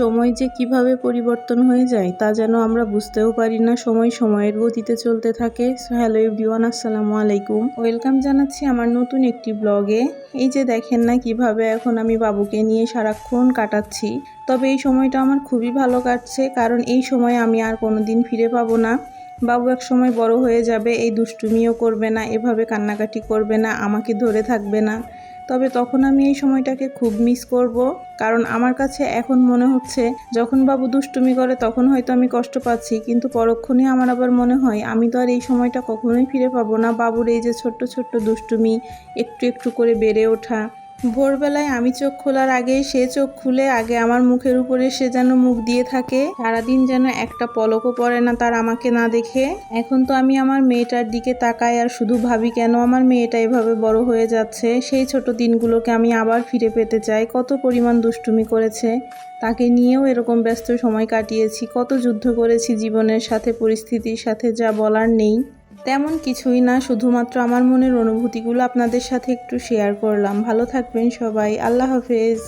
সময় যে কিভাবে পরিবর্তন হয়ে যায় তা যেন আমরা বুঝতেও পারি না। সময় সময়ের গতিতে চলতে থাকে। হ্যালো এভরিওয়ান, আসসালামু আলাইকুম। ওয়েলকাম জানাচ্ছি আমার নতুন একটি ব্লগে। এই যে দেখেন না কিভাবে এখন আমি বাবুকে নিয়ে সারাক্ষণ কাটাচ্ছি। তবে এই সময়টা আমার খুবই ভালো কাটছে, কারণ এই সময় আমি আর কোনোদিন ফিরে পাবো না। বাবু এক সময় বড় হয়ে যাবে, এই দুষ্টুমিও করবে না, এভাবে কান্নাকাটি করবে না, আমাকে ধরে থাকবে না। তবে তখন আমি এই সময়টাকে খুব মিস করব, কারণ আমার কাছে এখন মনে হচ্ছে যখন বাবু দুষ্টুমি করে তখন হয়তো আমি কষ্ট পাচ্ছি, কিন্তু পরক্ষণে আমার আবার মনে হয় আমি তো আর এই সময়টা কখনোই ফিরে পাবো না। বাবুর এই যে ছোট্ট ছোট্ট দুষ্টুমি, একটু একটু করে বেড়ে ওঠা। ভোরবেলায় আমি চোখ খোলার আগে সে চোখ খুলে আগে আমার মুখের উপরে সে যেন মুখ দিয়ে থাকে, সারাদিন যেন একটা পলকও পড়ে না তার আমাকে না দেখে। এখন তো আমি আমার মেয়েটার দিকে তাকাই আর শুধু ভাবি কেন আমার মেয়েটা এভাবে বড় হয়ে যাচ্ছে। সেই ছোট দিনগুলোকে আমি আবার ফিরে পেতে চাই। কত পরিমাণ দুষ্টুমি করেছে, তাকে নিয়েও এরকম ব্যস্ত সময় কাটিয়েছি, কত যুদ্ধ করেছি জীবনের সাথে, পরিস্থিতির সাথে, যা বলার নেই। তেমন কিছুই না, শুধুমাত্র আমার মনের অনুভূতিগুলো আপনাদের সাথে একটু শেয়ার করলাম। ভালো থাকবেন সবাই, আল্লাহ হাফেজ।